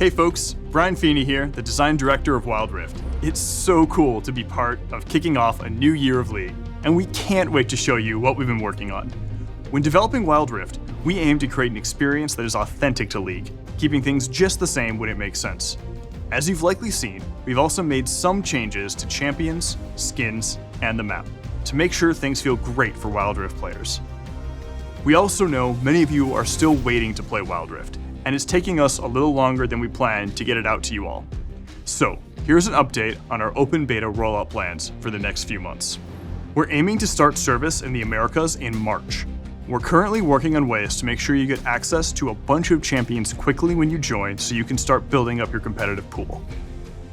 Hey folks, Brian Feeney here, the design director of Wild Rift. It's so cool to be part of kicking off a new year of League, and we can't wait to show you what we've been working on. When developing Wild Rift, we aim to create an experience that is authentic to League, keeping things just the same when it makes sense. As you've likely seen, we've also made some changes to champions, skins, and the map, to make sure things feel great for Wild Rift players. We also know many of you are still waiting to play Wild Rift, and it's taking us a little longer than we planned to get it out to you all. So, here's an update on our open beta rollout plans for the next few months. We're aiming to start service in the Americas in March. We're currently working on ways to make sure you get access to a bunch of champions quickly when you join so you can start building up your competitive pool.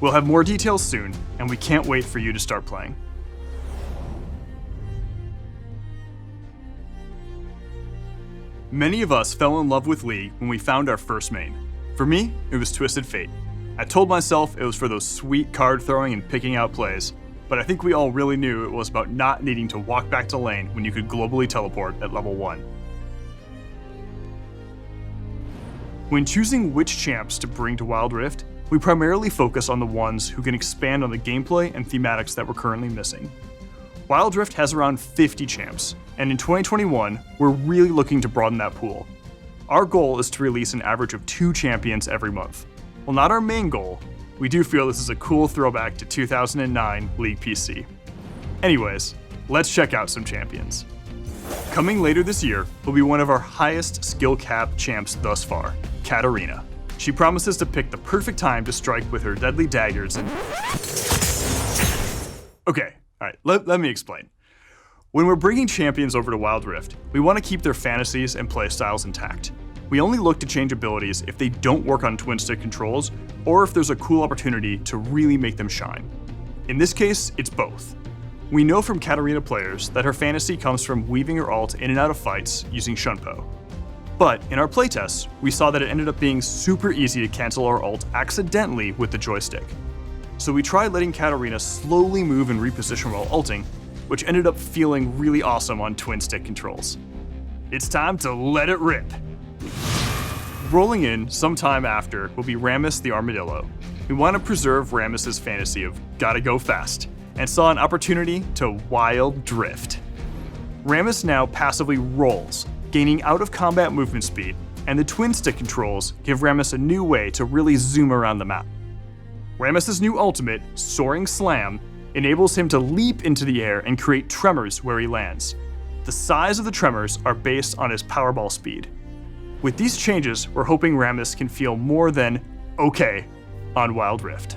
We'll have more details soon, and we can't wait for you to start playing. Many of us fell in love with League when we found our first main. For me, it was Twisted Fate. I told myself it was for those sweet card throwing and picking out plays, but I think we all really knew it was about not needing to walk back to lane when you could globally teleport at level 1. When choosing which champs to bring to Wild Rift, we primarily focus on the ones who can expand on the gameplay and thematics that we're currently missing. Wild Rift has around 50 champs, and in 2021, we're really looking to broaden that pool. Our goal is to release an average of 2 champions every month. While not our main goal, we do feel this is a cool throwback to 2009 League PC. Anyways, let's check out some champions. Coming later this year will be one of our highest skill cap champs thus far, Katarina. She promises to pick the perfect time to strike with her deadly daggers and... Okay. Alright, let me explain. When we're bringing champions over to Wild Rift, we want to keep their fantasies and playstyles intact. We only look to change abilities if they don't work on twin stick controls, or if there's a cool opportunity to really make them shine. In this case, it's both. We know from Katarina players that her fantasy comes from weaving her ult in and out of fights using Shunpo. But in our playtests, we saw that it ended up being super easy to cancel our ult accidentally with the joystick. So we tried letting Katarina slowly move and reposition while ulting, which ended up feeling really awesome on twin stick controls. It's time to let it rip. Rolling in sometime after will be Rammus the Armadillo. We want to preserve Rammus's fantasy of gotta go fast, and saw an opportunity to wild drift. Rammus now passively rolls, gaining out of combat movement speed, and the twin stick controls give Rammus a new way to really zoom around the map. Rammus's new ultimate, Soaring Slam, enables him to leap into the air and create tremors where he lands. The size of the tremors are based on his powerball speed. With these changes, we're hoping Rammus can feel more than okay on Wild Rift.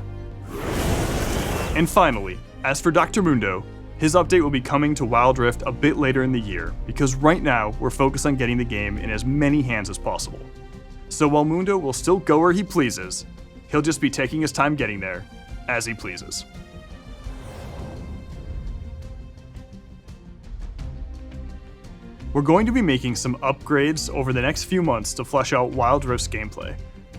And finally, as for Dr. Mundo, his update will be coming to Wild Rift a bit later in the year, because right now we're focused on getting the game in as many hands as possible. So while Mundo will still go where he pleases, he'll just be taking his time getting there, as he pleases. We're going to be making some upgrades over the next few months to flesh out Wild Rift's gameplay.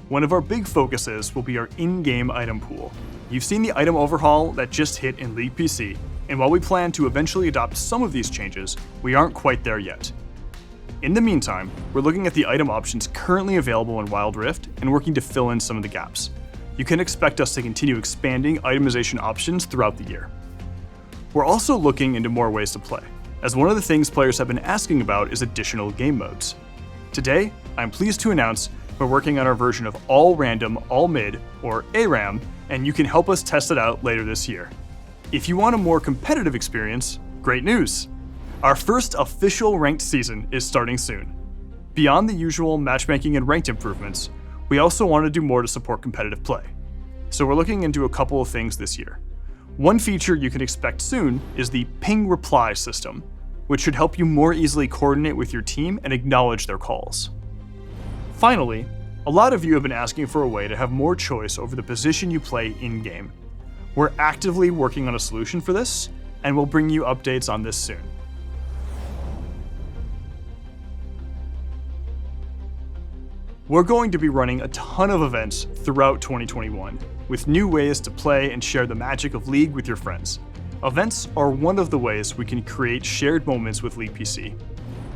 One of our big focuses will be our in-game item pool. You've seen the item overhaul that just hit in League PC, and while we plan to eventually adopt some of these changes, we aren't quite there yet. In the meantime, we're looking at the item options currently available in Wild Rift and working to fill in some of the gaps. You can expect us to continue expanding itemization options throughout the year. We're also looking into more ways to play, as one of the things players have been asking about is additional game modes. Today, I'm pleased to announce we're working on our version of All Random, All Mid, or ARAM, and you can help us test it out later this year. If you want a more competitive experience, great news! Our first official ranked season is starting soon. Beyond the usual matchmaking and ranked improvements, we also want to do more to support competitive play. So we're looking into a couple of things this year. One feature you can expect soon is the ping reply system, which should help you more easily coordinate with your team and acknowledge their calls. Finally, a lot of you have been asking for a way to have more choice over the position you play in-game. We're actively working on a solution for this, and we'll bring you updates on this soon. We're going to be running a ton of events throughout 2021, with new ways to play and share the magic of League with your friends. Events are one of the ways we can create shared moments with League PC.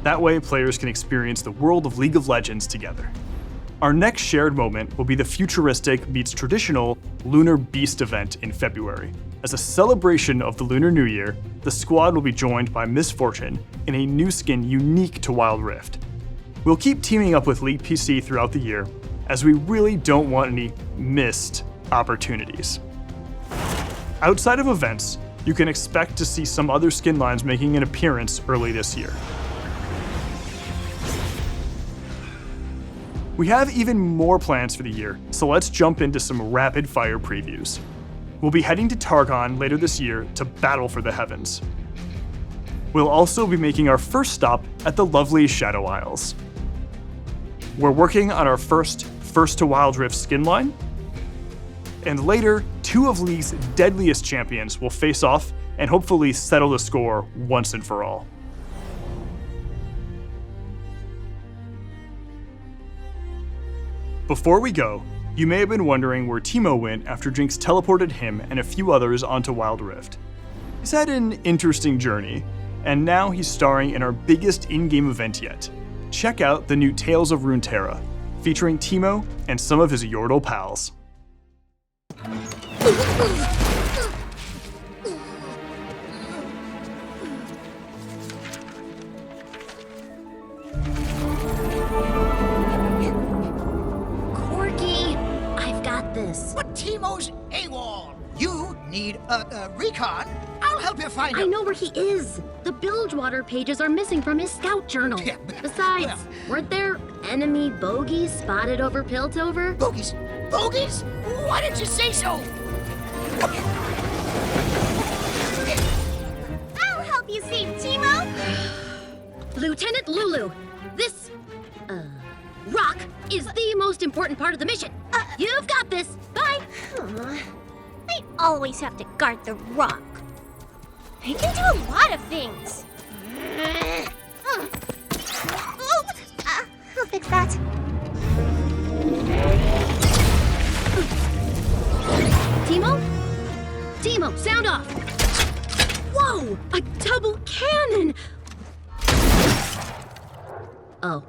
That way, players can experience the world of League of Legends together. Our next shared moment will be the futuristic meets traditional Lunar Beast event in February. As a celebration of the Lunar New Year, the squad will be joined by Miss Fortune in a new skin unique to Wild Rift. We'll keep teaming up with League PC throughout the year, as we really don't want any missed opportunities. Outside of events, you can expect to see some other skin lines making an appearance early this year. We have even more plans for the year, so let's jump into some rapid fire previews. We'll be heading to Targon later this year to battle for the heavens. We'll also be making our first stop at the lovely Shadow Isles. We're working on our first to Wild Rift skin line, and later, 2 of League's deadliest champions will face off and hopefully settle the score once and for all. Before we go, you may have been wondering where Teemo went after Jinx teleported him and a few others onto Wild Rift. He's had an interesting journey, and now he's starring in our biggest in-game event yet. Check out the new Tales of Runeterra, featuring Teemo and some of his Yordle pals. But Teemo's AWOL. You need a recon. I'll help you find him. I know where he is. The Bilgewater pages are missing from his scout journal. Yeah, Besides, weren't there enemy bogies spotted over Piltover? Bogies? Bogies? Why didn't you say so? I'll help you save Teemo. Lieutenant Lulu, this, rock is the most important part of the mission. You've got this. Bye. I always have to guard the rock. He can do a lot of things. I'll fix that. Teemo? Teemo, sound off. Whoa, a double cannon. Oh.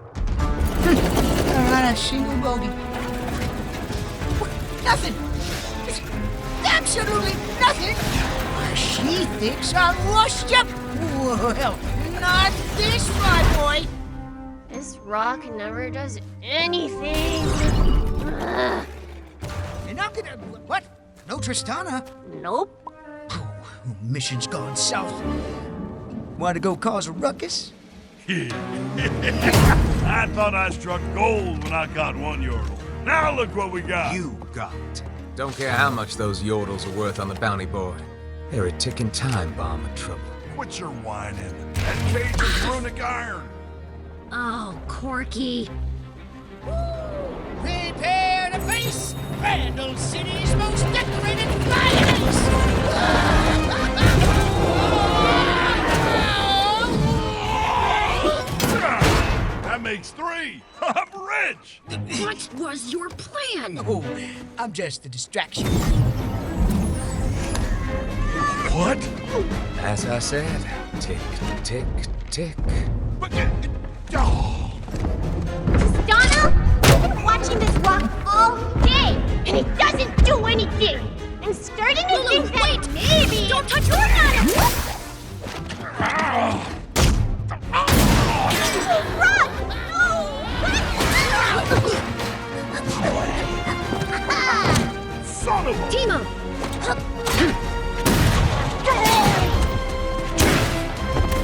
Not a single bogey. Nothing. It's absolutely nothing. She thinks I'm washed up. Well, not this, my boy. This rock never does anything. You're not gonna... What? No Tristana? Nope. Oh, mission's gone south. Want to go cause a ruckus? I thought I struck gold when I got one Yordle. Now look what we got. You got. Don't care how much those Yordles are worth on the bounty board. They're a ticking time bomb of trouble. Quit your whining. That cage is runic iron. Oh, Corky. Prepare to face Randall City's most decorated flyers! That makes 3. I'm rich. What was your plan? Oh, I'm just a distraction. What? As I said, tick, tick, tick. But, oh. Donna, I've been watching this rock all day, and it doesn't do anything. I'm starting to think that maybe... Don't touch your ladder! Rock! Son of a... Teemo!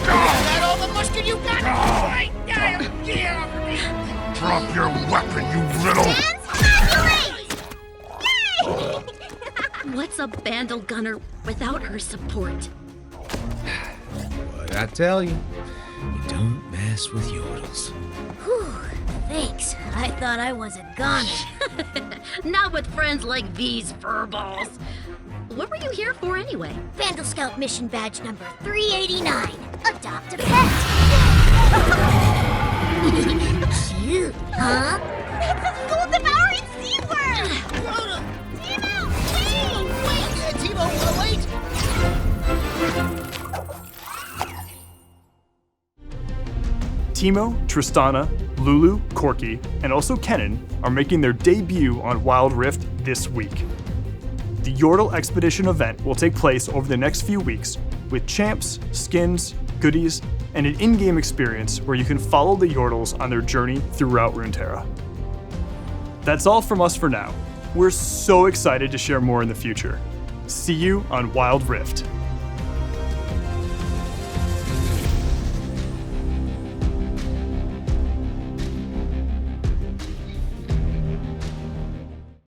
Is that all the mustard you got? Right now, get off me! Drop your weapon, you little... What's a Bandle Gunner without her support? What I tell you, you don't mess with Yordles. Whew, thanks. I thought I was a goner. Not with friends like these furballs. What were you here for anyway? Vandal Scout mission badge number 389. Adopt a pet. Cute, huh? It's a soul-devouring sea worm! Teemo, wait! Teemo, wait! Teemo, Tristana, Lulu, Corky, and also Kennen are making their debut on Wild Rift this week. The Yordle Expedition event will take place over the next few weeks with champs, skins, goodies, and an in-game experience where you can follow the Yordles on their journey throughout Runeterra. That's all from us for now. We're so excited to share more in the future. See you on Wild Rift.